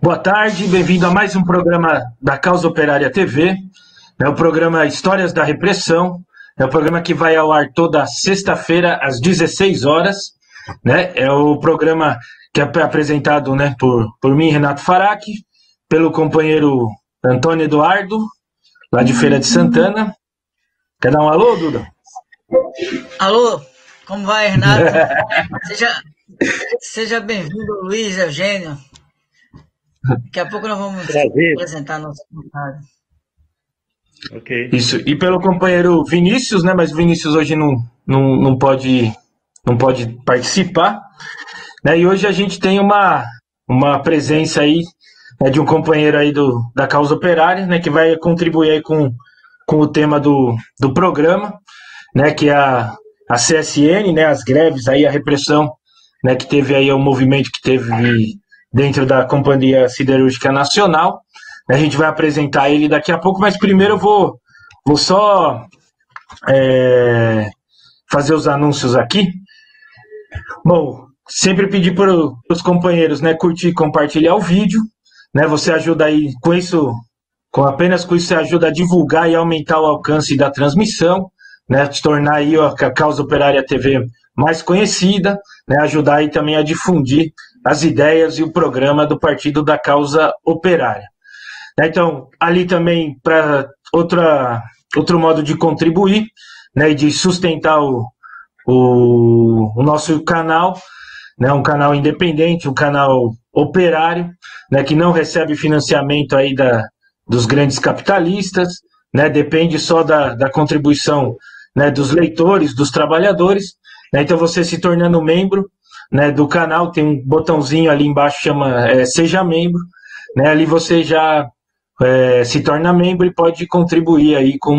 Boa tarde, bem-vindo a mais um programa da Causa Operária TV, o programa Histórias da Repressão, é o programa que vai ao ar toda sexta-feira às 16 horas, né? É o programa que é apresentado, né, por mim, Renato Faraque, pelo companheiro Antônio Eduardo, lá de Feira de Santana. Quer dar um alô, Duda? Alô, como vai, Renato? Seja bem-vindo, Luiz Eugênio. Daqui a pouco nós vamos apresentar nosso convidado. Ok. Isso, e pelo companheiro Vinícius, né? Mas o Vinícius hoje não pode participar, né? E hoje a gente tem uma presença aí, né, de um companheiro aí da Causa Operária, né? Que vai contribuir aí com o tema do programa, né? Que é a CSN, né? As greves aí, a repressão, né? Que teve aí o movimento que teve dentro da Companhia Siderúrgica Nacional. A gente vai apresentar ele daqui a pouco, mas primeiro eu vou só fazer os anúncios aqui. Bom, sempre pedir para os companheiros, né, curtir e compartilhar o vídeo, né? Você ajuda aí com isso, apenas com isso você ajuda a divulgar e aumentar o alcance da transmissão, né? Se tornar aí a Causa Operária TV mais conhecida, né? Ajudar aí também a difundir as ideias e o programa do Partido da Causa Operária. Então, ali também, para outro modo de contribuir, né, e de sustentar o nosso canal, né, um canal independente, um canal operário, né, que não recebe financiamento aí dos grandes capitalistas, né, depende só da contribuição, né, dos leitores, dos trabalhadores, né. Então, você se tornando membro, né, do canal, tem um botãozinho ali embaixo, chama Seja Membro, né, ali você já se torna membro e pode contribuir aí com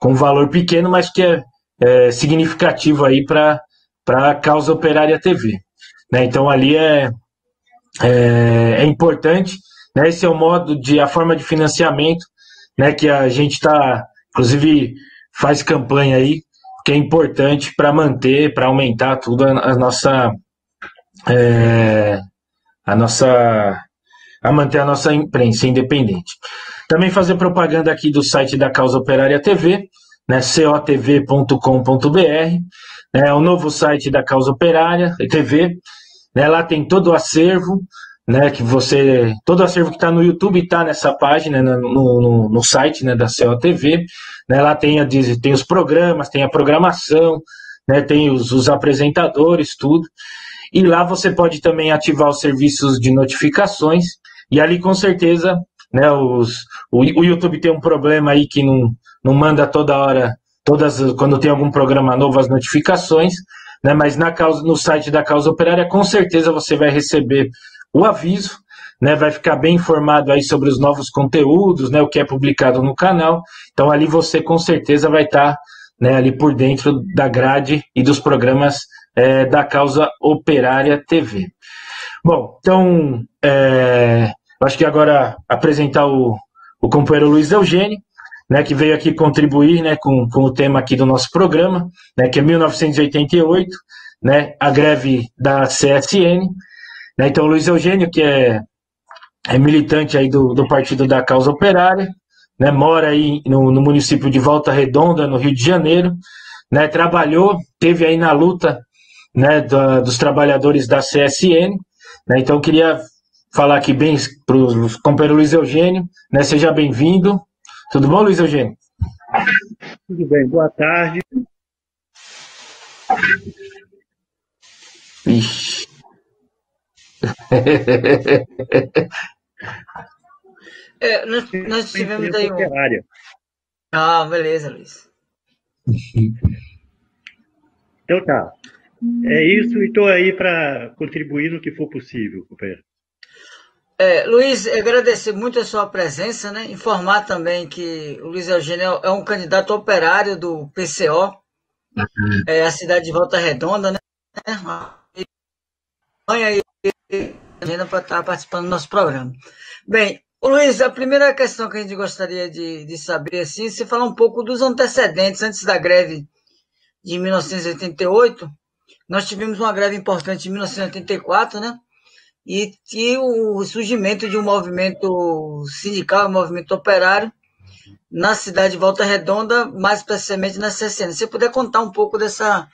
um valor pequeno, mas que é significativo aí para a Causa Operária TV, né. Então, ali é importante, né. Esse é o modo a forma de financiamento, né, que a gente está, inclusive, faz campanha aí, que é importante para manter, para aumentar tudo manter a nossa imprensa independente. Também fazer propaganda aqui do site da Causa Operária TV, né, cotv.com.br, é o novo site da Causa Operária TV, né, lá tem todo o acervo, né, todo o acervo que está no YouTube está nessa página, né, no site, né, da COTV, né, lá tem os programas, tem a programação, né, tem os apresentadores, tudo, e lá você pode também ativar os serviços de notificações, e ali com certeza, né, o YouTube tem um problema aí que não manda toda hora, quando tem algum programa novo, as notificações, né, mas no site da Causa Operária, com certeza você vai receber o aviso, né, vai ficar bem informado aí sobre os novos conteúdos, né, o que é publicado no canal. Então ali você com certeza vai estar, né, ali por dentro da grade e dos programas da Causa Operária TV. Bom, então acho que agora apresentar o companheiro Luiz Eugênio, né, que veio aqui contribuir, né, com o tema aqui do nosso programa, né, que é 1988, né, a greve da CSN. Né, então, o Luiz Eugênio, que é militante aí do Partido da Causa Operária, né, mora aí no município de Volta Redonda, no Rio de Janeiro, né, teve aí na luta, né, dos trabalhadores da CSN, né, então eu queria falar aqui bem para o companheiro Luiz Eugênio, né, seja bem-vindo. Tudo bom, Luiz Eugênio? Tudo bem, boa tarde. Ixi. Nós tivemos aí beleza, Luiz. Então tá. É isso, e estou aí para contribuir no que for possível, companheiro. Luiz, agradecer muito a sua presença, né? Informar também que o Luiz Eugênio é um candidato operário do PCO, a cidade de Volta Redonda, né? E para estar participando do nosso programa. Bem, Luiz, a primeira questão que a gente gostaria de saber, assim, você falar um pouco dos antecedentes antes da greve de 1988. Nós tivemos uma greve importante em 1984, né? e o surgimento de um movimento sindical, um movimento operário, na cidade de Volta Redonda, mais precisamente na CSN. Se você puder contar um pouco dessa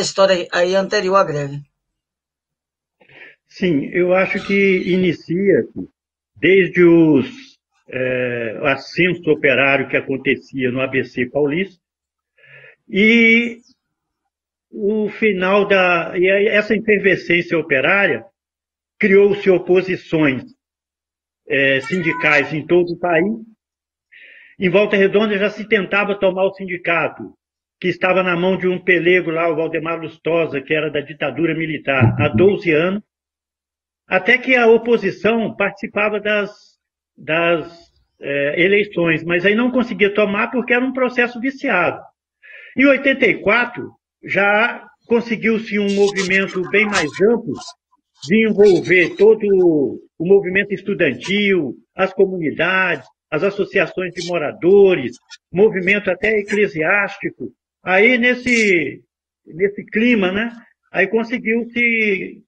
história aí anterior à greve. Sim, eu acho que inicia desde o ascenso operário que acontecia no ABC Paulista e o final essa efervescência operária criou-se oposições sindicais em todo o país. Em Volta Redonda já se tentava tomar o sindicato, que estava na mão de um pelego lá, o Valdemar Lustosa, que era da ditadura militar, há 12 anos, até que a oposição participava das eleições, mas aí não conseguia tomar porque era um processo viciado. Em 84, já conseguiu-se um movimento bem mais amplo de envolver todo o movimento estudantil, as comunidades, as associações de moradores, movimento até eclesiástico. Aí, nesse clima, né, aí conseguiu-se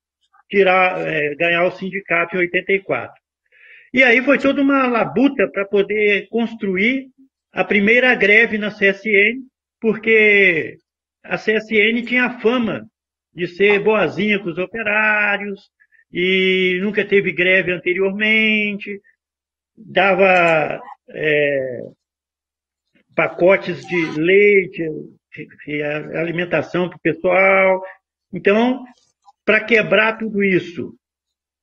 ganhar o sindicato em 84. E aí foi toda uma labuta para poder construir a primeira greve na CSN, porque a CSN tinha fama de ser boazinha com os operários e nunca teve greve anteriormente, dava pacotes de leite, alimentação para o pessoal. Então, para quebrar tudo isso,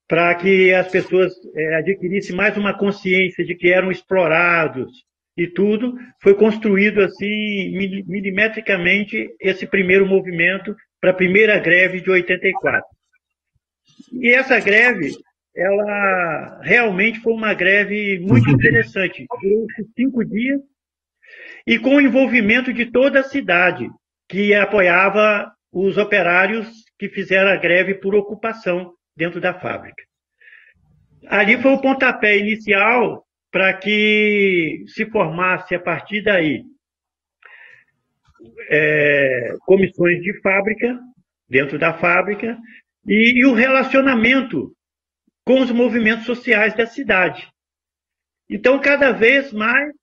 para que as pessoas adquirissem mais uma consciência de que eram explorados e tudo, foi construído assim, milimetricamente, esse primeiro movimento para a primeira greve de 84. E essa greve, ela realmente foi uma greve muito interessante. Durou 5 dias e com o envolvimento de toda a cidade, que apoiava os operários que fizeram a greve por ocupação dentro da fábrica. Ali foi o pontapé inicial para que se formasse, a partir daí, comissões de fábrica, dentro da fábrica, e o relacionamento com os movimentos sociais da cidade. Então, cada vez mais,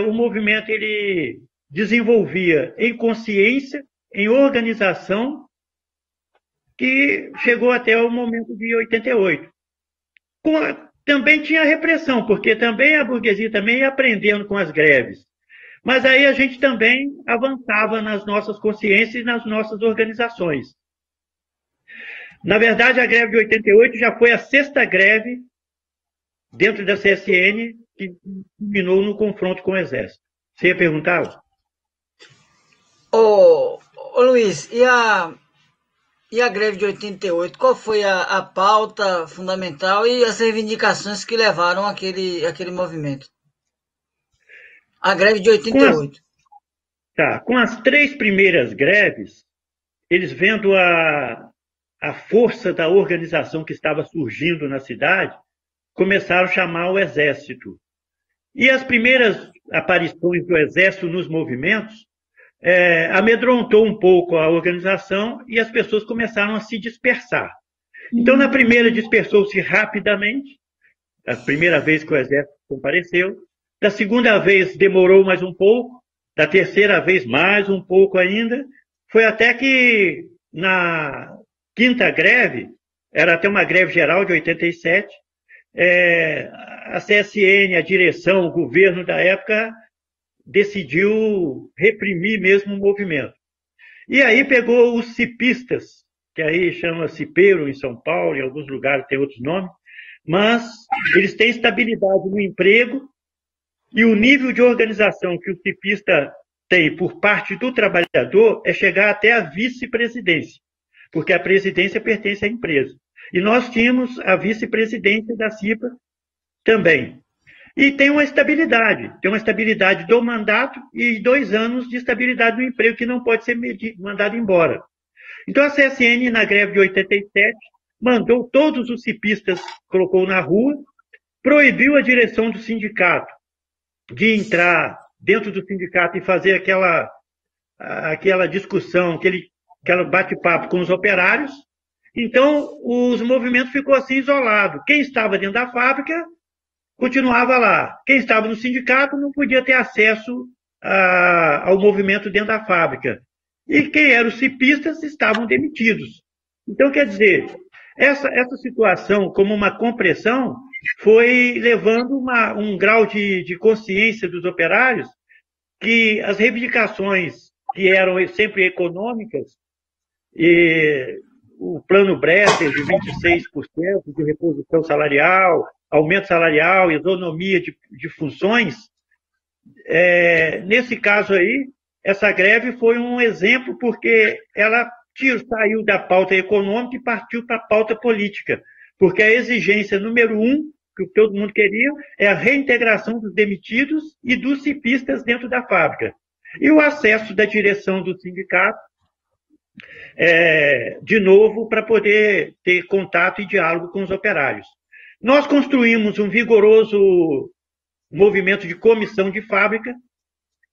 o movimento ele desenvolvia em consciência, em organização, que chegou até o momento de 88. Também tinha repressão, porque também a burguesia também ia aprendendo com as greves. Mas aí a gente também avançava nas nossas consciências e nas nossas organizações. Na verdade, a greve de 88 já foi a 6ª greve dentro da CSN que culminou no confronto com o Exército. Você ia perguntar? Ô Luiz, e a greve de 88, qual foi a pauta fundamental e as reivindicações que levaram aquele movimento? A greve de 88. Com as 3 primeiras greves, eles vendo a força da organização que estava surgindo na cidade, começaram a chamar o Exército. E as primeiras aparições do Exército nos movimentos amedrontou um pouco a organização e as pessoas começaram a se dispersar. Então, na primeira, dispersou-se rapidamente, a primeira vez que o Exército compareceu. Da segunda vez, demorou mais um pouco. Da terceira vez, mais um pouco ainda. Foi até que, na 5ª greve, era até uma greve geral de 87, a CSN, a direção, o governo da época, decidiu reprimir mesmo o movimento. E aí pegou os cipistas, que aí chama cipeiro em São Paulo, em alguns lugares tem outros nomes, mas eles têm estabilidade no emprego e o nível de organização que o cipista tem por parte do trabalhador é chegar até a vice-presidência, porque a presidência pertence à empresa. E nós tínhamos a vice-presidência da CIPA também. E tem uma estabilidade do mandato e 2 anos de estabilidade no emprego que não pode ser mandado embora. Então a CSN, na greve de 87, mandou todos os cipistas, colocou na rua, proibiu a direção do sindicato de entrar dentro do sindicato e fazer aquela discussão, aquele bate-papo com os operários, Então, os movimentos ficou assim isolado. Quem estava dentro da fábrica continuava lá. Quem estava no sindicato não podia ter acesso ao movimento dentro da fábrica. E quem eram os cipistas estavam demitidos. Então, quer dizer, essa situação, como uma compressão, foi levando um grau de consciência dos operários que as reivindicações que eram sempre econômicas, e o plano Bresser de 26% de reposição salarial, aumento salarial, isonomia de funções, nesse caso aí, essa greve foi um exemplo porque ela saiu da pauta econômica e partiu para a pauta política, porque a exigência número 1, que todo mundo queria, é a reintegração dos demitidos e dos cipistas dentro da fábrica. E o acesso da direção do sindicato, de novo, para poder ter contato e diálogo com os operários. Nós construímos um vigoroso movimento de comissão de fábrica,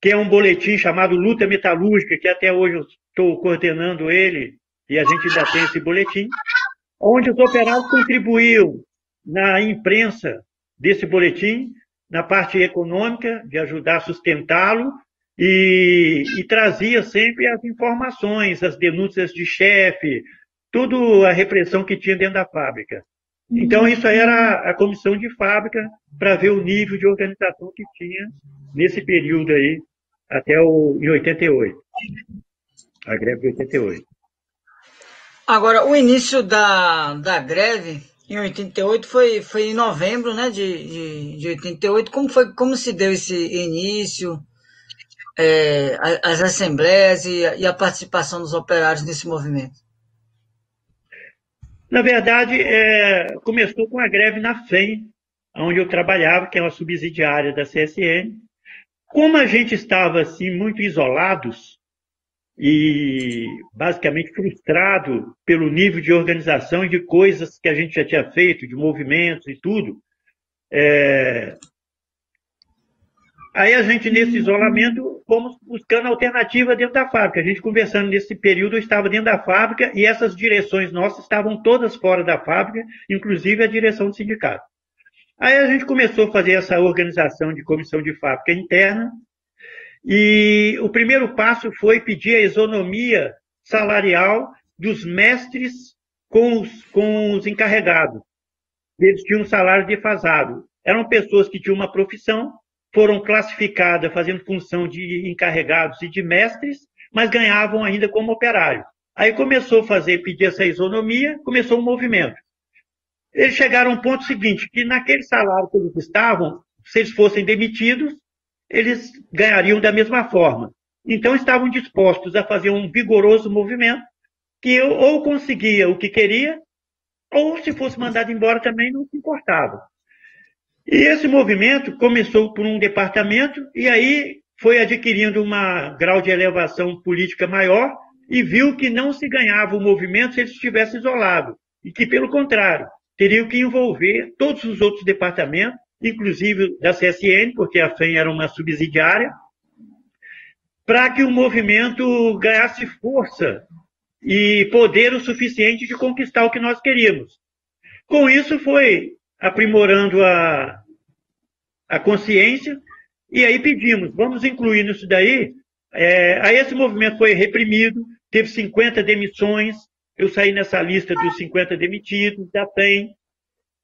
que é um boletim chamado Luta Metalúrgica, que até hoje eu estou coordenando ele, e a gente ainda tem esse boletim, onde os operários contribuíam na imprensa desse boletim, na parte econômica, de ajudar a sustentá-lo, e trazia sempre as informações, as denúncias de chefe, tudo a repressão que tinha dentro da fábrica. Então, isso aí era a comissão de fábrica para ver o nível de organização que tinha nesse período aí, até em 88. A greve de 88. Agora, o início da greve em 88 foi em novembro, né, de 88. Como se deu esse início, as assembleias e a participação dos operários nesse movimento? Na verdade, começou com a greve na FEM, onde eu trabalhava, que é uma subsidiária da CSN. Como a gente estava assim, muito isolados e basicamente frustrado pelo nível de organização e de coisas que a gente já tinha feito, de movimentos e tudo, aí a gente, nesse isolamento, fomos buscando alternativa dentro da fábrica. A gente conversando nesse período, eu estava dentro da fábrica e essas direções nossas estavam todas fora da fábrica, inclusive a direção do sindicato. Aí a gente começou a fazer essa organização de comissão de fábrica interna e o primeiro passo foi pedir a isonomia salarial dos mestres com os encarregados. Eles tinham um salário defasado. Eram pessoas que tinham uma profissão, foram classificadas fazendo função de encarregados e de mestres, mas ganhavam ainda como operário. Aí começou a pedir essa isonomia, começou um movimento. Eles chegaram a um ponto seguinte, que naquele salário que eles estavam, se eles fossem demitidos, eles ganhariam da mesma forma. Então estavam dispostos a fazer um vigoroso movimento, que ou conseguia o que queria, ou se fosse mandado embora também não se importava. E esse movimento começou por um departamento e aí foi adquirindo um grau de elevação política maior e viu que não se ganhava o movimento se ele estivesse isolado. E que, pelo contrário, teriam que envolver todos os outros departamentos, inclusive da CSN, porque a FEM era uma subsidiária, para que o movimento ganhasse força e poder o suficiente de conquistar o que nós queríamos. Com isso foi aprimorando a consciência, e aí pedimos, vamos incluir nisso daí. Aí esse movimento foi reprimido, teve 50 demissões, eu saí nessa lista dos 50 demitidos, da FEM,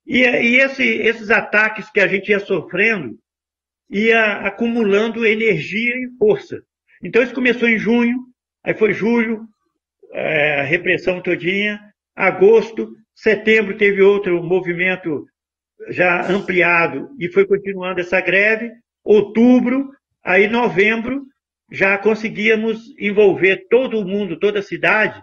e esses ataques que a gente ia sofrendo, ia acumulando energia e força. Então isso começou em junho, aí foi julho, a repressão todinha, agosto, setembro teve outro movimento já ampliado e foi continuando essa greve, outubro, aí novembro, já conseguíamos envolver todo mundo, toda a cidade,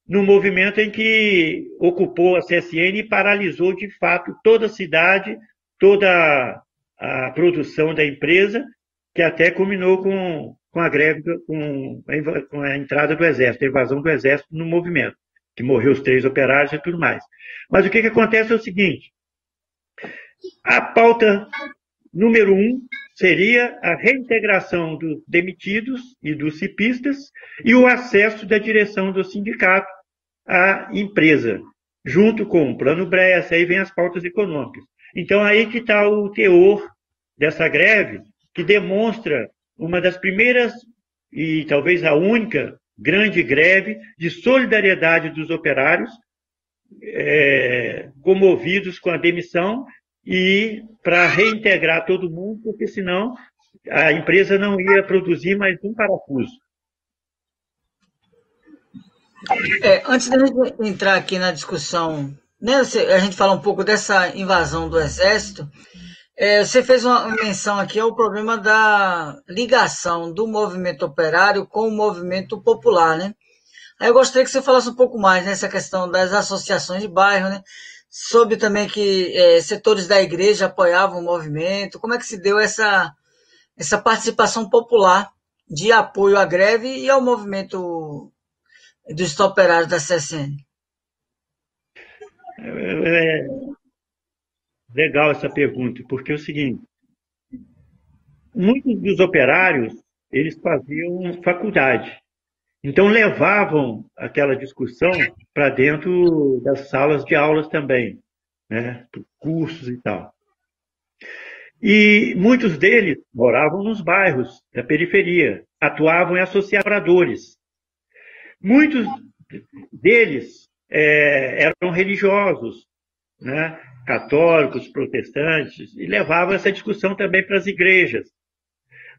no movimento em que ocupou a CSN e paralisou, de fato, toda a cidade, toda a produção da empresa, que até culminou com a greve, com a entrada do Exército, a invasão do Exército no movimento, que morreu os 3 operários e tudo mais. Mas o que acontece é o seguinte, a pauta número 1 seria a reintegração dos demitidos e dos cipistas e o acesso da direção do sindicato à empresa, junto com o Plano Bresser, aí vem as pautas econômicas. Então, aí que está o teor dessa greve, que demonstra uma das primeiras e talvez a única grande greve de solidariedade dos operários, comovidos com a demissão e para reintegrar todo mundo, porque senão a empresa não ia produzir mais um parafuso. Antes da gente entrar aqui na discussão, né, a gente fala um pouco dessa invasão do Exército, você fez uma menção aqui ao problema da ligação do movimento operário com o movimento popular, né? Aí eu gostaria que você falasse um pouco mais nessa questão das associações de bairro, né? Soube também que setores da igreja apoiavam o movimento. Como é que se deu essa participação popular de apoio à greve e ao movimento dos operários da CSN? Legal essa pergunta, porque é o seguinte, muitos dos operários, eles faziam faculdade, então levavam aquela discussão para dentro das salas de aulas também, né, cursos e tal. E muitos deles moravam nos bairros da periferia, atuavam em associadores. Muitos deles eram religiosos, né, católicos, protestantes, e levavam essa discussão também para as igrejas.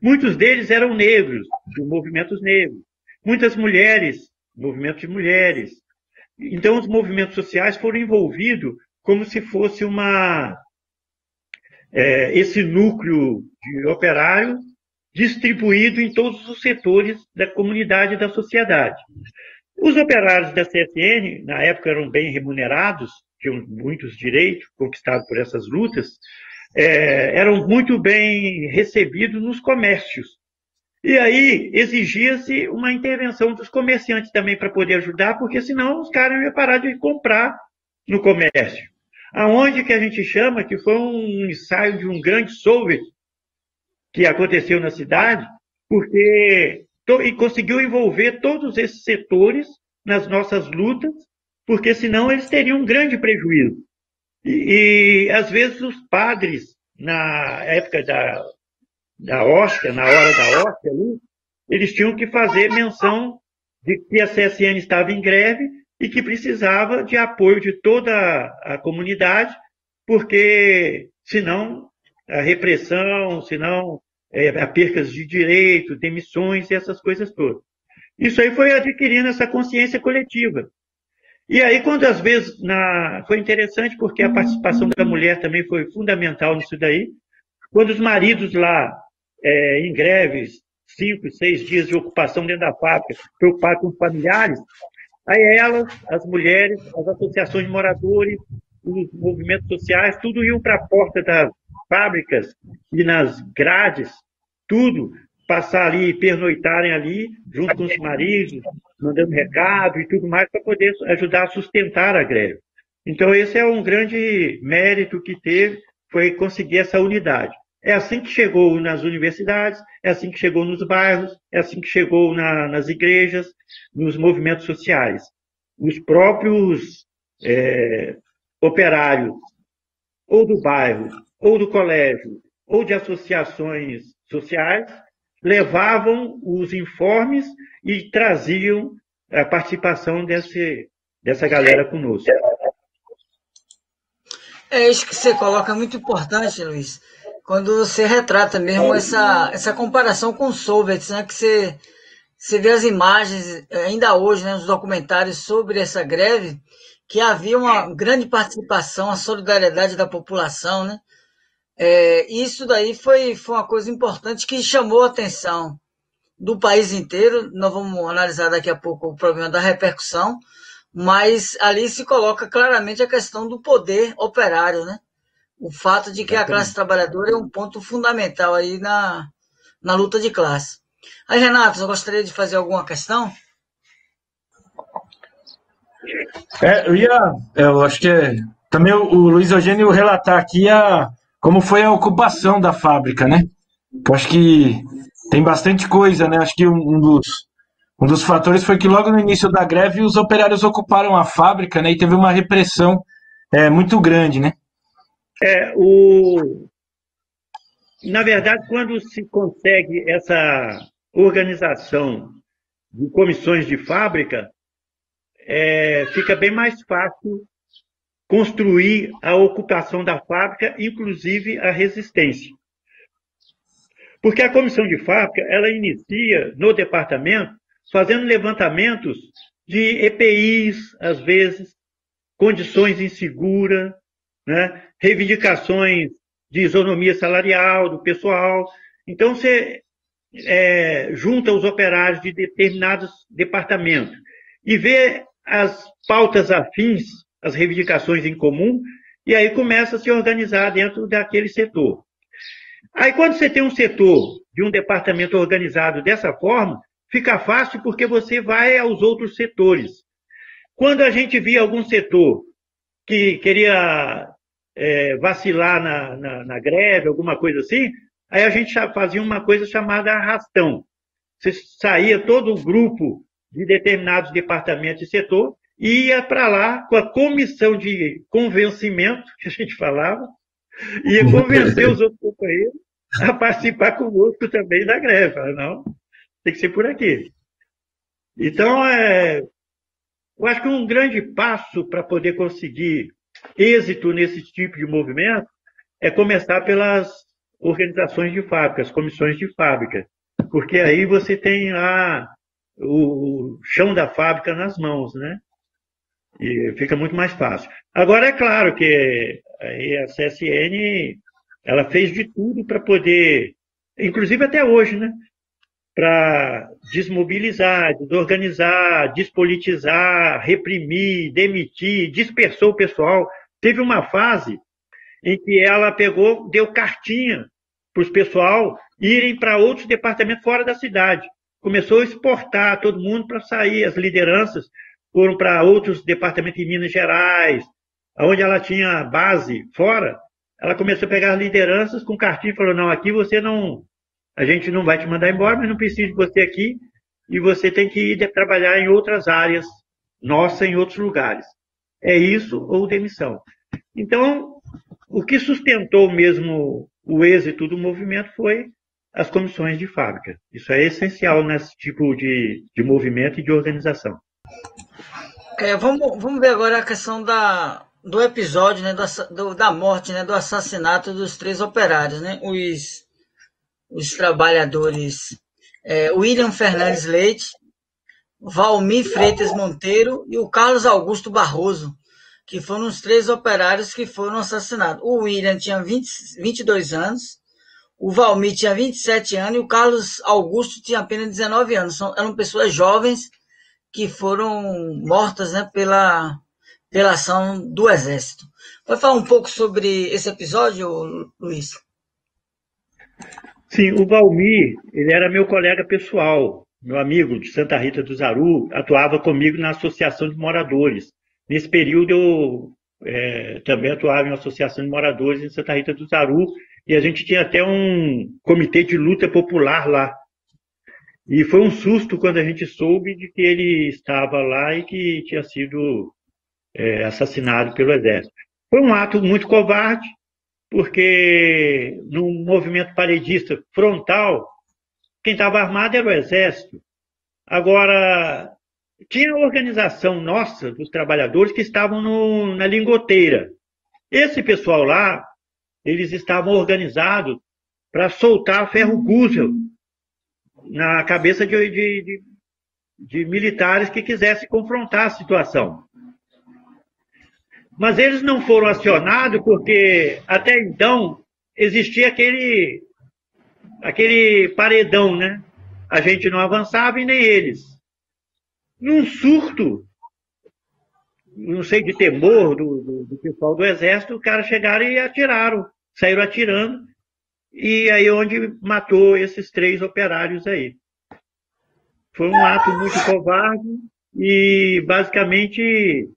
Muitos deles eram negros, de movimentos negros. Muitas mulheres, movimento de mulheres. Então, os movimentos sociais foram envolvidos como se fosse esse núcleo de operário distribuído em todos os setores da comunidade e da sociedade. Os operários da CSN, na época, eram bem remunerados, tinham muitos direitos conquistados por essas lutas, eram muito bem recebidos nos comércios. E aí exigia-se uma intervenção dos comerciantes também para poder ajudar, porque senão os caras iam parar de comprar no comércio. Aonde que a gente chama que foi um ensaio de um grande soviet que aconteceu na cidade, porque e conseguiu envolver todos esses setores nas nossas lutas, porque senão eles teriam um grande prejuízo. E às vezes os padres, na época da hóstia, na hora da hóstia, eles tinham que fazer menção de que a CSN estava em greve e que precisava de apoio de toda a comunidade, porque senão a repressão, senão a percas de direito, demissões e essas coisas todas. Isso aí foi adquirindo essa consciência coletiva. E aí, quando às vezes, foi interessante porque a participação da mulher também foi fundamental nisso daí, quando os maridos lá, em greves, 5, 6 dias de ocupação dentro da fábrica, preocupados com os familiares, aí elas, as mulheres, as associações de moradores, os movimentos sociais, tudo iam para a porta das fábricas e nas grades, tudo, passar ali, pernoitarem ali, junto com os maridos, mandando recado e tudo mais, para poder ajudar a sustentar a greve. Então, esse é um grande mérito que teve, foi conseguir essa unidade. É assim que chegou nas universidades, é assim que chegou nos bairros, é assim que chegou nas igrejas, nos movimentos sociais. Os próprios operários, ou do bairro, ou do colégio, ou de associações sociais, levavam os informes e traziam a participação dessa galera conosco. Isso que você coloca é muito importante, Luiz, quando você retrata mesmo essa comparação com os soviets, né, que você vê as imagens, ainda hoje, né, nos documentários sobre essa greve, que havia uma grande participação, a solidariedade da população, né? Isso daí foi uma coisa importante que chamou a atenção do país inteiro. Nós vamos analisar daqui a pouco o problema da repercussão, mas ali se coloca claramente a questão do poder operário, né? O fato de que a classe trabalhadora é um ponto fundamental aí na luta de classe. Aí, Renato, você gostaria de fazer alguma questão? Eu acho que também o Luiz Eugênio relatar aqui como foi a ocupação da fábrica, né? Eu acho que tem bastante coisa, né? Acho que um Um dos fatores foi que logo no início da greve os operários ocuparam a fábrica, né, e teve uma repressão muito grande, né? Na verdade, quando se consegue essa organização de comissões de fábrica, fica bem mais fácil construir a ocupação da fábrica, inclusive a resistência. Porque a comissão de fábrica, ela inicia no departamento fazendo levantamentos de EPIs, às vezes, condições inseguras, né? Reivindicações de isonomia salarial do pessoal. Então, você junta os operários de determinados departamentos e vê as pautas afins, as reivindicações em comum, e aí começa a se organizar dentro daquele setor. Aí, quando você tem um setor de um departamento organizado dessa forma, fica fácil porque você vai aos outros setores. Quando a gente via algum setor que queria vacilar na greve, alguma coisa assim, aí a gente fazia uma coisa chamada arrastão. Você saía todo o grupo de determinados departamentos e setor e ia para lá com a comissão de convencimento, que a gente falava, ia convencer os outros companheiros a participar conosco também da greve. Falava, não, tem que ser por aqui. Então, eu acho que um grande passo para poder conseguir êxito nesse tipo de movimento é começar pelas organizações de fábrica, as comissões de fábrica, porque aí você tem lá o chão da fábrica nas mãos, né? E fica muito mais fácil. Agora, é claro que a CSN ela fez de tudo para poder, inclusive até hoje, né? Para desmobilizar, desorganizar, despolitizar, reprimir, demitir, dispersou o pessoal. Teve uma fase em que ela pegou, deu cartinha para os pessoal irem para outros departamentos fora da cidade. Começou a exportar todo mundo para sair. As lideranças foram para outros departamentos em Minas Gerais, onde ela tinha base fora. Ela começou a pegar as lideranças com cartinha e falou, não, aqui você não... A gente não vai te mandar embora, mas não precisa de você aqui e você tem que ir trabalhar em outras áreas, nossa, em outros lugares. É isso ou demissão. Então, o que sustentou mesmo o êxito do movimento foi as comissões de fábrica. Isso é essencial nesse tipo de movimento e de organização. Vamos ver agora a questão do episódio, né, da morte, né, do assassinato dos 3 operários, né, os trabalhadores William Fernandes Leite, Valmir Freitas Monteiro e o Carlos Augusto Barroso, que foram os 3 operários que foram assassinados. O William tinha 22 anos, o Valmir tinha 27 anos e o Carlos Augusto tinha apenas 19 anos. Eram pessoas jovens que foram mortas, né, pela ação do Exército. Pode falar um pouco sobre esse episódio, Luiz? Sim, o Valmir, ele era meu colega pessoal, meu amigo de Santa Rita do Zaru, atuava comigo na Associação de Moradores. Nesse período eu também atuava em uma Associação de Moradores em Santa Rita do Zaru e a gente tinha até um comitê de luta popular lá. E foi um susto quando a gente soube de que ele estava lá e que tinha sido assassinado pelo Exército. Foi um ato muito covarde, porque no movimento paredista frontal, quem estava armado era o Exército. Agora, tinha a organização nossa, dos trabalhadores, que estavam na lingoteira. Esse pessoal lá, eles estavam organizados para soltar ferro Guzel na cabeça de militares que quisessem confrontar a situação. Mas eles não foram acionados porque, até então, existia aquele paredão, né? A gente não avançava e nem eles. Num surto, não sei, de temor do pessoal do Exército, os caras chegaram e atiraram, saíram atirando, e aí onde matou esses 3 operários aí. Foi um ato muito covarde e, basicamente,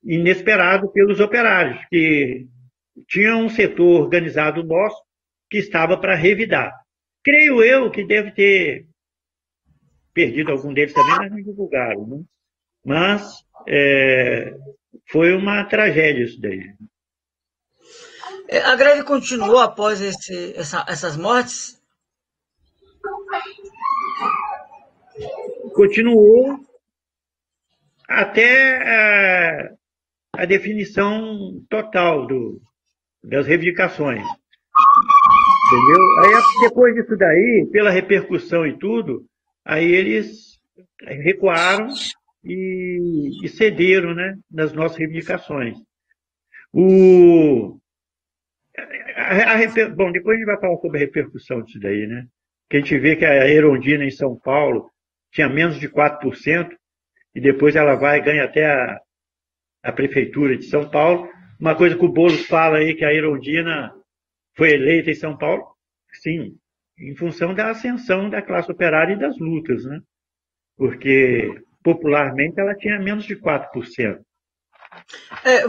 inesperado pelos operários, que tinha um setor organizado nosso que estava para revidar. Creio eu que deve ter perdido algum deles também, mas não divulgaram, né? Mas foi uma tragédia isso daí. A greve continuou após essas mortes? Continuou até a definição total das reivindicações. Entendeu? Aí, depois disso daí, pela repercussão e tudo, aí eles recuaram e cederam, né, nas nossas reivindicações. Bom, depois a gente vai falar sobre a repercussão disso daí, né? Que a gente vê que a Erondina em São Paulo tinha menos de 4%, e depois ela vai e ganha até a prefeitura de São Paulo. Uma coisa que o Boulos fala aí, que a Erondina foi eleita em São Paulo, sim, em função da ascensão da classe operária e das lutas, né? Porque popularmente ela tinha menos de 4%.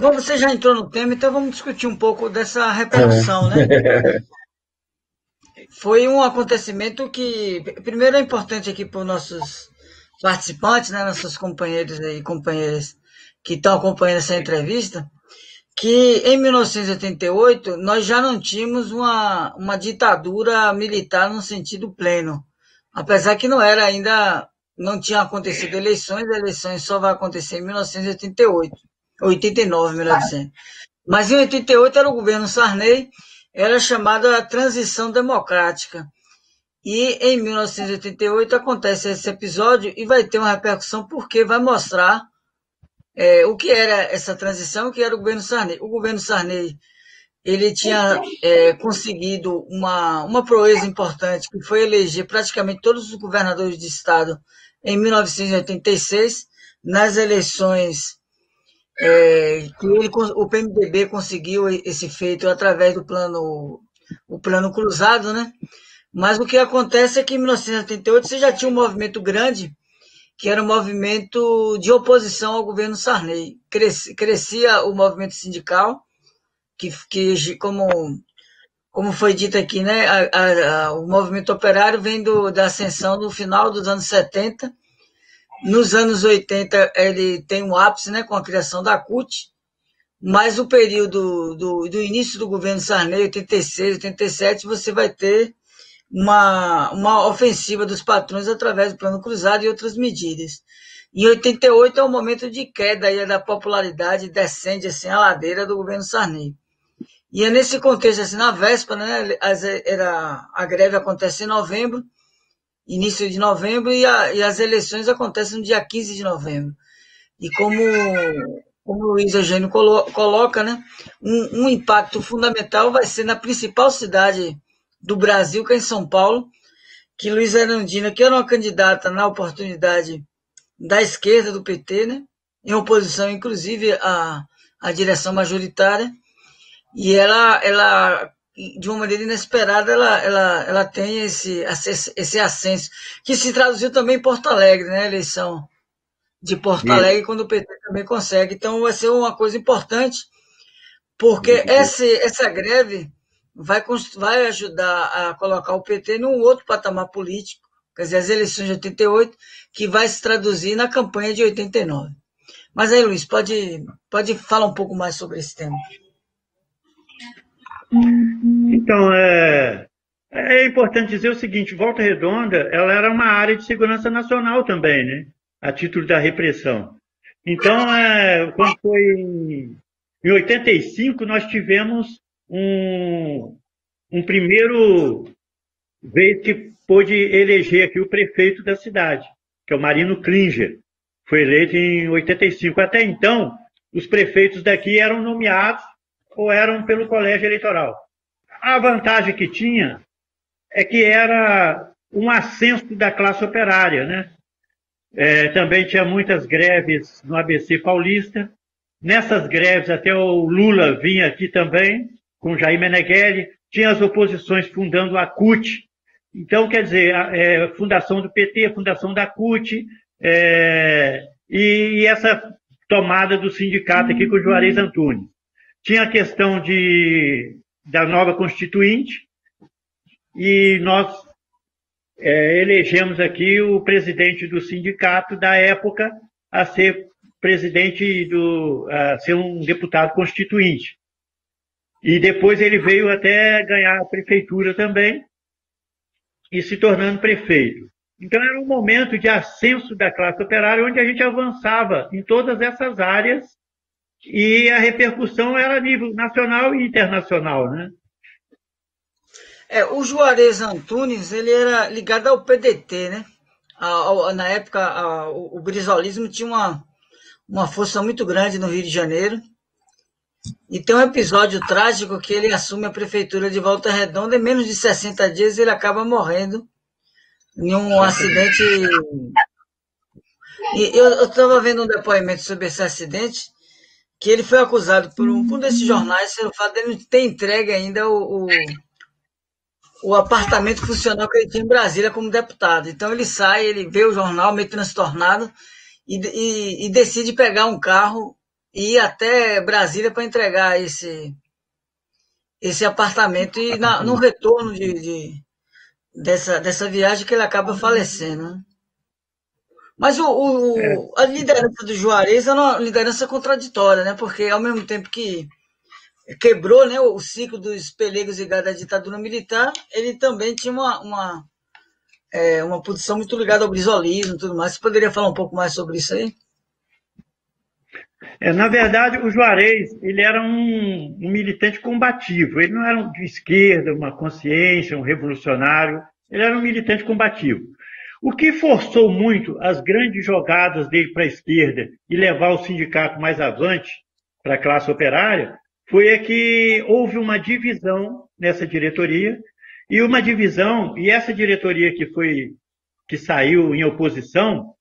Você já entrou no tema, então vamos discutir um pouco dessa repercussão, né? Foi um acontecimento que, primeiro, é importante aqui para os nossos participantes, né, nossos companheiros e companheiras que estão acompanhando essa entrevista, que em 1988 nós já não tínhamos uma ditadura militar no sentido pleno, apesar que não era ainda, não tinha acontecido eleições, a eleições só vai acontecer em 1988, 89, melhor dizendo. Mas em 88 era o governo Sarney, era chamada transição democrática. E em 1988 acontece esse episódio e vai ter uma repercussão porque vai mostrar o que era essa transição, o que era o governo Sarney. O governo Sarney, ele tinha conseguido uma proeza importante, que foi eleger praticamente todos os governadores de estado em 1986, nas eleições que o PMDB conseguiu esse feito através do plano cruzado, né? Mas o que acontece é que em 1978 você já tinha um movimento grande, que era um movimento de oposição ao governo Sarney. Crescia o movimento sindical, que como foi dito aqui, né, o movimento operário vem da ascensão no final dos anos 70. Nos anos 80 ele tem um ápice, né, com a criação da CUT, mas o período do início do governo Sarney, 86, 87, você vai ter uma ofensiva dos patrões através do plano cruzado e outras medidas. Em 88 é o momento de queda aí da popularidade, descende assim a ladeira do governo Sarney. E é nesse contexto, assim, na véspera, né, a greve acontece em novembro, início de novembro, e as eleições acontecem no dia 15 de novembro. E como o Luiz Eugênio coloca, né, um impacto fundamental vai ser na principal cidade do Brasil, que é em São Paulo, que Luiz Erundina, que era uma candidata na oportunidade da esquerda do PT, né, em oposição, inclusive, à direção majoritária, e ela de uma maneira inesperada, ela tem esse ascenso, que se traduziu também em Porto Alegre, né, a eleição de Porto Alegre, quando o PT também consegue. Então, vai ser uma coisa importante, porque essa greve vai ajudar a colocar o PT num outro patamar político, quer dizer, as eleições de 88, que vai se traduzir na campanha de 89. Mas aí, Luiz, pode falar um pouco mais sobre esse tema. Então, é importante dizer o seguinte, Volta Redonda, ela era uma área de segurança nacional também, né? A título da repressão. Então, quando foi em 85, nós tivemos um primeiro vez que pôde eleger aqui o prefeito da cidade, que é o Marino Klinger. Foi eleito em 85. Até então, os prefeitos daqui eram nomeados ou eram pelo colégio eleitoral. A vantagem que tinha é que era um ascenso da classe operária, né? Também tinha muitas greves no ABC Paulista. Nessas greves, até o Lula vinha aqui também, com Jair Meneghelli. Tinha as oposições fundando a CUT. Então, quer dizer, fundação do PT, fundação da CUT, e essa tomada do sindicato aqui com o Juarez Antunes. Tinha a questão da nova Constituinte, e nós elegemos aqui o presidente do sindicato da época a ser a ser um deputado constituinte. E depois ele veio até ganhar a prefeitura também e se tornando prefeito. Então era um momento de ascenso da classe operária onde a gente avançava em todas essas áreas e a repercussão era a nível nacional e internacional, né? O Juarez Antunes, ele era ligado ao PDT, né? Na época, o brizolismo tinha uma força muito grande no Rio de Janeiro. E tem um episódio trágico que ele assume a prefeitura de Volta Redonda e em menos de 60 dias ele acaba morrendo em um acidente. E eu estava vendo um depoimento sobre esse acidente, que ele foi acusado por um desses jornais pelo fato de ele não ter entregue ainda o apartamento funcional que ele tinha em Brasília como deputado. Então ele sai, ele vê o jornal meio transtornado e decide pegar um carro e ir até Brasília para entregar esse apartamento. E no retorno dessa viagem que ele acaba falecendo. Né? Mas a liderança do Juarez é uma liderança contraditória, né? Porque ao mesmo tempo que quebrou, né, o ciclo dos pelegos ligados à ditadura militar, ele também tinha uma posição muito ligada ao brizolismo e tudo mais. Você poderia falar um pouco mais sobre isso aí? Na verdade, o Juarez ele era um militante combativo. Ele não era de esquerda, uma consciência, um revolucionário. Ele era um militante combativo. O que forçou muito as grandes jogadas dele para a esquerda e levar o sindicato mais avante para a classe operária foi que houve uma divisão nessa diretoria, e essa diretoria que saiu em oposição,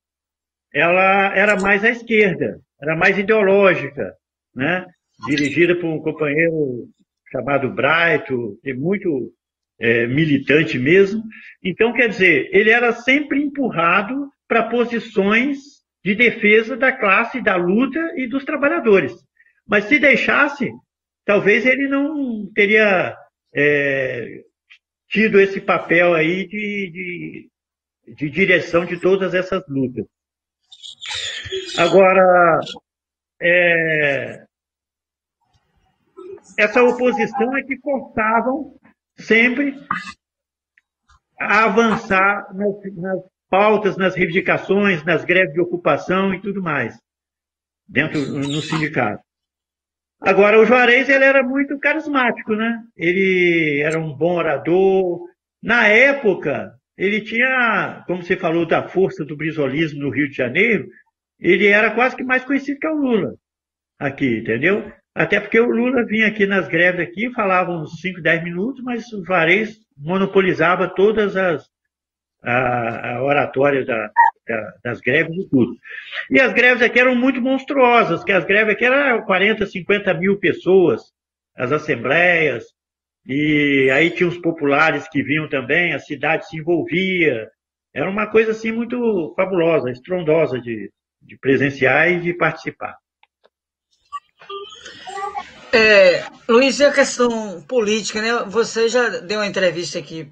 ela era mais à esquerda, era mais ideológica, né? Dirigida por um companheiro chamado Braito, que é muito militante mesmo. Então, quer dizer, ele era sempre empurrado para posições de defesa da classe, da luta e dos trabalhadores. Mas se deixasse, talvez ele não teria tido esse papel aí de direção de todas essas lutas. Agora, essa oposição é que forçavam sempre a avançar nas pautas, nas reivindicações, nas greves de ocupação e tudo mais, no sindicato. Agora, o Juarez ele era muito carismático, né? Ele era um bom orador. Na época, ele tinha, como você falou, da força do brizolismo no Rio de Janeiro, ele era quase que mais conhecido que o Lula aqui, entendeu? Até porque o Lula vinha aqui nas greves aqui, falava uns 5, 10 minutos, mas o Juarez monopolizava todas a oratória das greves e tudo. E as greves aqui eram muito monstruosas, que as greves aqui eram 40, 50 mil pessoas, as assembleias, e aí tinha os populares que vinham também, a cidade se envolvia. Era uma coisa assim muito fabulosa, estrondosa de presenciar e de participar. Luiz, e a questão política, né? Você já deu uma entrevista aqui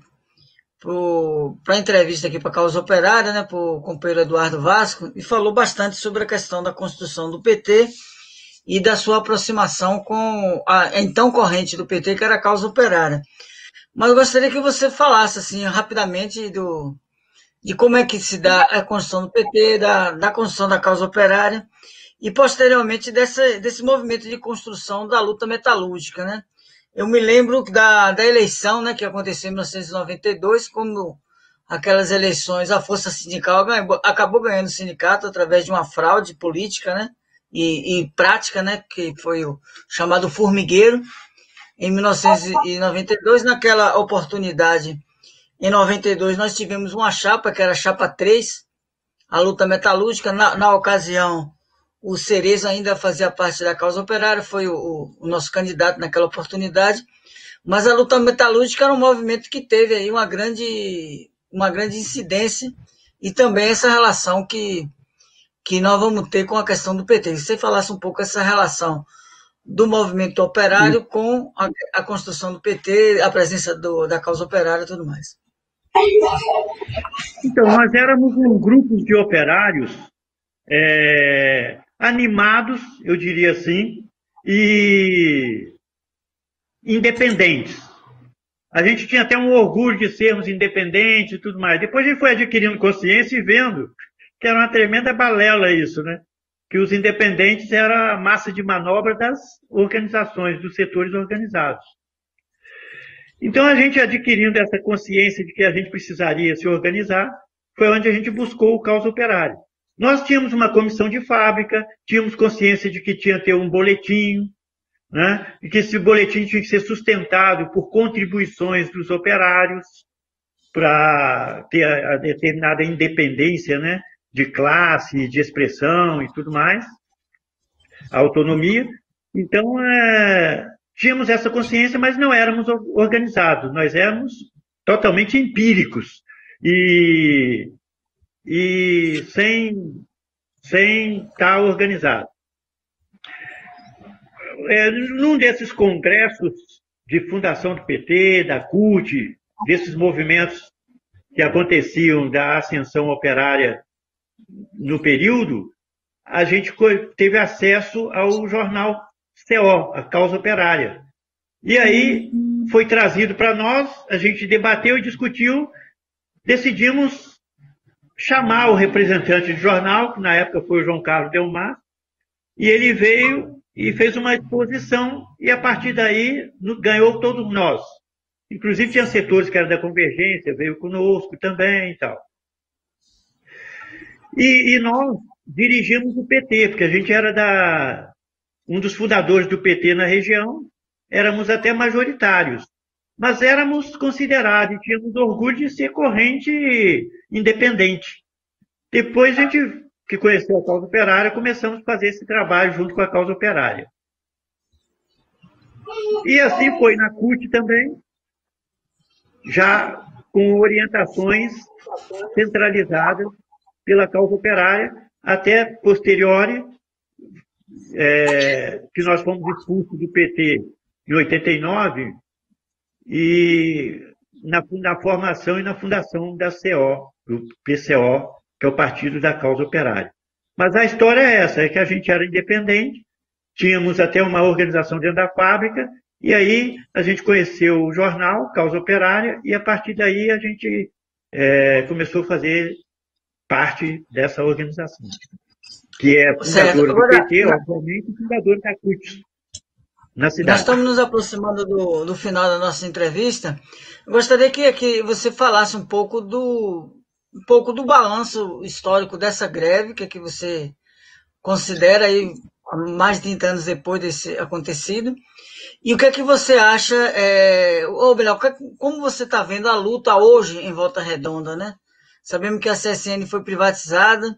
para a Causa Operária, né, para o companheiro Eduardo Vasco, e falou bastante sobre a questão da construção do PT e da sua aproximação com a então corrente do PT, que era a Causa Operária. Mas eu gostaria que você falasse assim, rapidamente de como é que se dá a construção do PT, da construção da Causa Operária e, posteriormente, desse movimento de construção da luta metalúrgica, né? Eu me lembro da eleição, né, que aconteceu em 1992, como aquelas eleições, a força sindical acabou ganhando o sindicato através de uma fraude política, né, e prática, né, que foi o chamado formigueiro, em 1992. Naquela oportunidade, em 92, nós tivemos uma chapa, que era a chapa 3, a luta metalúrgica. Na ocasião, o Cerezo ainda fazia parte da Causa Operária, foi o nosso candidato naquela oportunidade, mas a luta metalúrgica era um movimento que teve aí uma grande incidência e também essa relação que nós vamos ter com a questão do PT. Se você falasse um pouco essa relação do movimento operário com a construção do PT, a presença da Causa Operária e tudo mais. Então, nós éramos um grupo de operários animados, eu diria assim, e independentes. A gente tinha até um orgulho de sermos independentes e tudo mais. Depois a gente foi adquirindo consciência e vendo que era uma tremenda balela isso, né? Que os independentes era a massa de manobra das organizações, dos setores organizados. Então, a gente adquirindo essa consciência de que a gente precisaria se organizar, foi onde a gente buscou o caos operário. Nós tínhamos uma comissão de fábrica, tínhamos consciência de que tinha que ter um boletim, né? E que esse boletim tinha que ser sustentado por contribuições dos operários para ter a determinada independência, né? De classe, de expressão e tudo mais, a autonomia. Então, tínhamos essa consciência, mas não éramos organizados, nós éramos totalmente empíricos e sem estar organizado. Num desses congressos de fundação do PT, da CUT, desses movimentos que aconteciam da ascensão operária no período, a gente teve acesso ao jornal CO, a Causa Operária. E aí foi trazido para nós, a gente debateu e discutiu, decidimos chamar o representante do jornal, que na época foi o João Carlos Delmar, e ele veio e fez uma exposição, e a partir daí ganhou todos nós. Inclusive tinha setores que eram da Convergência, veio conosco também e tal. E nós dirigimos o PT, porque a gente era um dos fundadores do PT na região, éramos até majoritários, mas éramos considerados e tínhamos orgulho de ser corrente independente. Depois a gente, que conheceu a Causa Operária, começamos a fazer esse trabalho junto com a Causa Operária. E assim foi na CUT também, já com orientações centralizadas pela Causa Operária, até posteriori, que nós fomos expulsos do PT em 89, e na formação e na fundação da CO, do PCO, que é o Partido da Causa Operária. Mas a história é essa, é que a gente era independente, tínhamos até uma organização dentro da fábrica, e aí a gente conheceu o jornal, Causa Operária, e a partir daí a gente começou a fazer parte dessa organização, que é fundadora do PT, obviamente, e fundadora da CUT na cidade. Nós estamos nos aproximando do final da nossa entrevista. Eu gostaria que você falasse um pouco do balanço histórico dessa greve, que você considera aí mais de 30 anos depois desse acontecido, e o que é que você acha, ou melhor, como você está vendo a luta hoje em Volta Redonda, né? Sabemos que a CSN foi privatizada,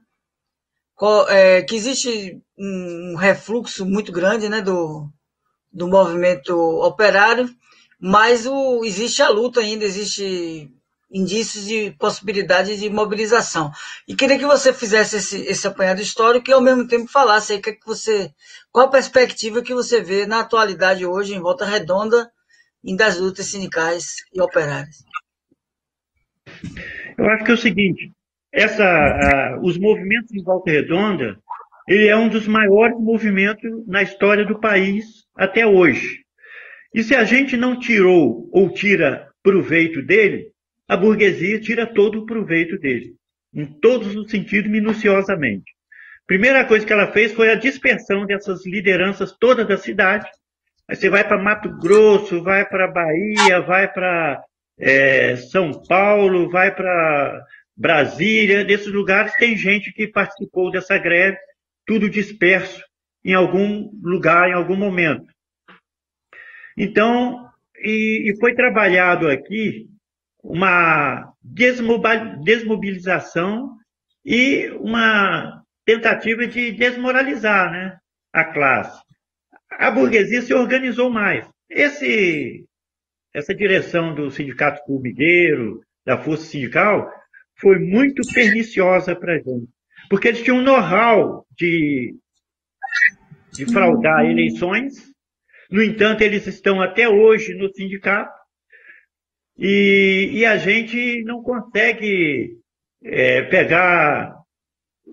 que existe um refluxo muito grande, né, do movimento operário, mas existe a luta ainda, existe indícios de possibilidade de mobilização. E queria que você fizesse esse apanhado histórico e, ao mesmo tempo, falasse aí qual a perspectiva que você vê na atualidade hoje em Volta Redonda e das lutas sindicais e operárias. Eu acho que é o seguinte, os movimentos em Volta Redonda, ele é um dos maiores movimentos na história do país até hoje. E se a gente não tirou ou tira proveito dele, a burguesia tira todo o proveito dele, em todos os sentidos, minuciosamente. Primeira coisa que ela fez foi a dispersão dessas lideranças todas da cidade. Aí você vai para Mato Grosso, vai para Bahia, vai para São Paulo, vai para Brasília, desses lugares tem gente que participou dessa greve, tudo disperso em algum lugar, em algum momento. Então, e foi trabalhado aqui uma desmobilização e uma tentativa de desmoralizar, né, a classe. A burguesia se organizou mais. Essa direção do sindicato formigueiro, da força sindical, foi muito perniciosa para a gente, porque eles tinham um know-how de fraudar eleições. No entanto, eles estão até hoje no sindicato, e a gente não consegue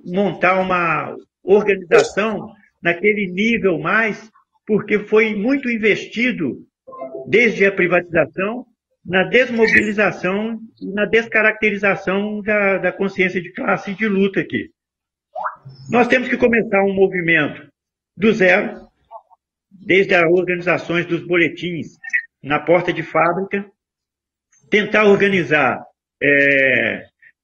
montar uma organização naquele nível mais, porque foi muito investido, desde a privatização, na desmobilização e na descaracterização da consciência de classe e de luta aqui. Nós temos que começar um movimento do zero, desde as organizações dos boletins na porta de fábrica, tentar organizar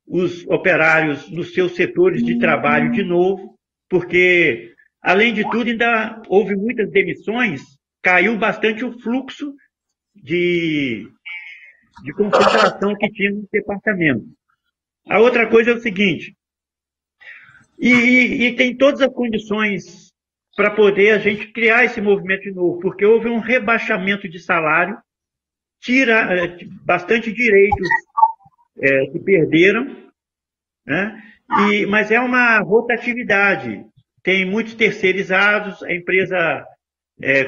os operários nos seus setores de trabalho de novo, porque, além de tudo, ainda houve muitas demissões, caiu bastante o fluxo de concentração que tinha no departamento. A outra coisa é o seguinte, e tem todas as condições para poder a gente criar esse movimento de novo, porque houve um rebaixamento de salário, tira bastante direitos que perderam, né? Mas é uma rotatividade. Tem muitos terceirizados, a empresa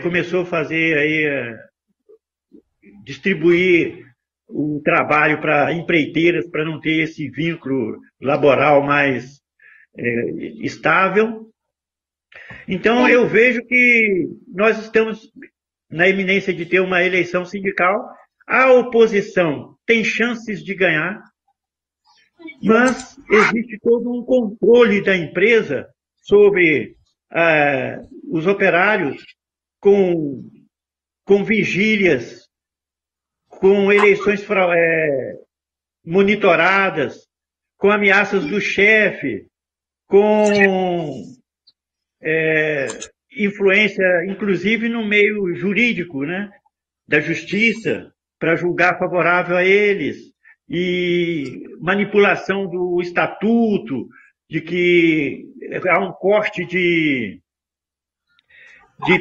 começou a fazer aí, distribuir o trabalho para empreiteiras, para não ter esse vínculo laboral mais estável. Então, eu vejo que nós estamos na iminência de ter uma eleição sindical. A oposição tem chances de ganhar, mas existe todo um controle da empresa sobre os operários com vigílias, com eleições monitoradas, com ameaças do chefe, com influência, inclusive no meio jurídico, né, da justiça, para julgar favorável a eles, e manipulação do estatuto, de que há um corte de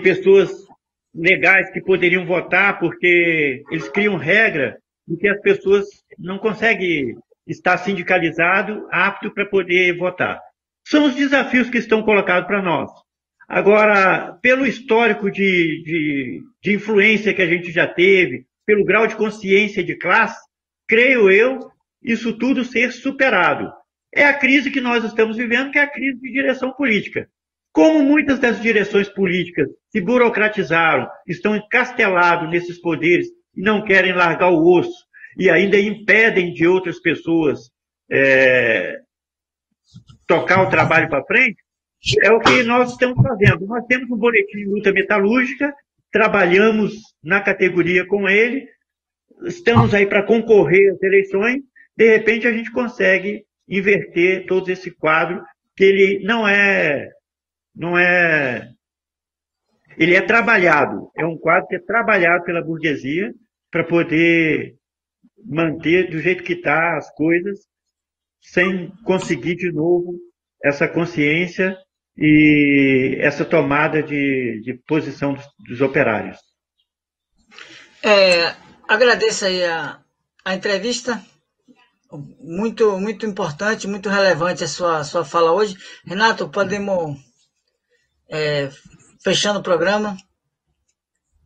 pessoas legais que poderiam votar, porque eles criam regra de que as pessoas não conseguem estar sindicalizado, apto para poder votar. São os desafios que estão colocados para nós. Agora, pelo histórico de influência que a gente já teve, pelo grau de consciência de classe, creio eu, isso tudo ser superado. É a crise que nós estamos vivendo, que é a crise de direção política. Como muitas das direções políticas se burocratizaram, estão encastelados nesses poderes e não querem largar o osso, e ainda impedem de outras pessoas tocar o trabalho para frente, é o que nós estamos fazendo. Nós temos um boletim de luta metalúrgica, trabalhamos na categoria com ele, estamos aí para concorrer às eleições, de repente a gente consegue inverter todo esse quadro, que ele ele é trabalhado, é um quadro que é trabalhado pela burguesia para poder manter do jeito que está as coisas, sem conseguir de novo essa consciência e essa tomada de posição dos operários. Agradeço aí a entrevista, muito, muito importante, muito relevante a sua fala hoje. Renato, podemos, fechando o programa,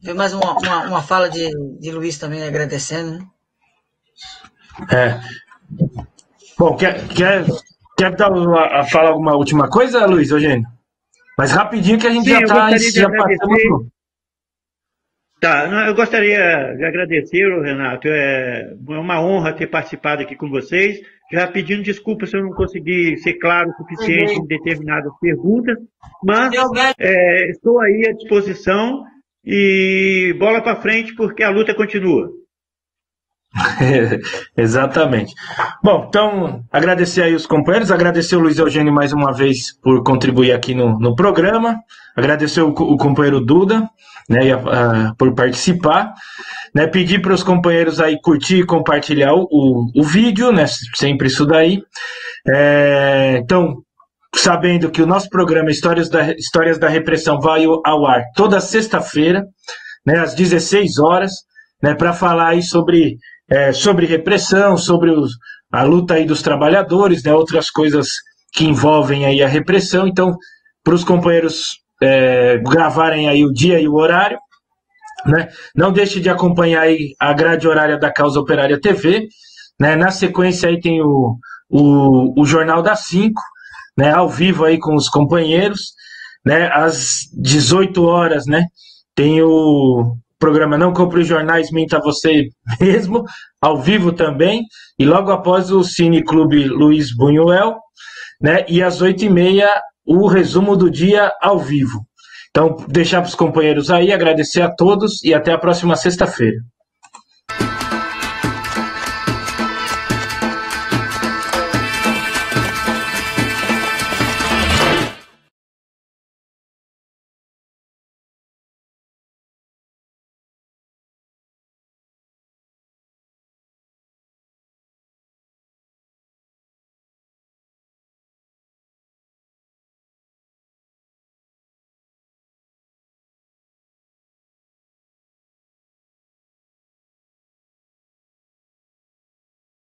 ver mais uma fala de Luiz também, agradecendo, né? Bom, quer falar alguma última coisa, Luiz Eugênio? Mas rapidinho que a gente já passamos. Tá, eu gostaria de agradecer, Renato. É uma honra ter participado aqui com vocês. Já pedindo desculpas se eu não consegui ser claro o suficiente em determinadas perguntas, mas estou aí à disposição e bola para frente, porque a luta continua. Exatamente. Bom, então, agradecer aí os companheiros, agradecer o Luiz Eugênio mais uma vez por contribuir aqui no programa, agradecer o companheiro Duda, né, por participar, né, pedir para os companheiros aí curtir e compartilhar o vídeo, né, sempre isso daí. Então, sabendo que o nosso programa Histórias da Repressão vai ao ar toda sexta-feira, né, às 16 horas, né, para falar aí sobre repressão, sobre a luta aí dos trabalhadores, né, outras coisas que envolvem aí a repressão. Então, para os companheiros gravarem aí o dia e o horário, né? Não deixe de acompanhar aí a grade horária da Causa Operária TV, né? Na sequência aí tem o Jornal das 5, né? Ao vivo aí com os companheiros, né? Às 18 horas, né? Tem o programa Não Compre os Jornais, Minta Você Mesmo, ao vivo também, e logo após o Cine Clube Luiz Buñuel, né? E às 8h30 o resumo do dia ao vivo. Então, deixar para os companheiros aí, agradecer a todos e até a próxima sexta-feira.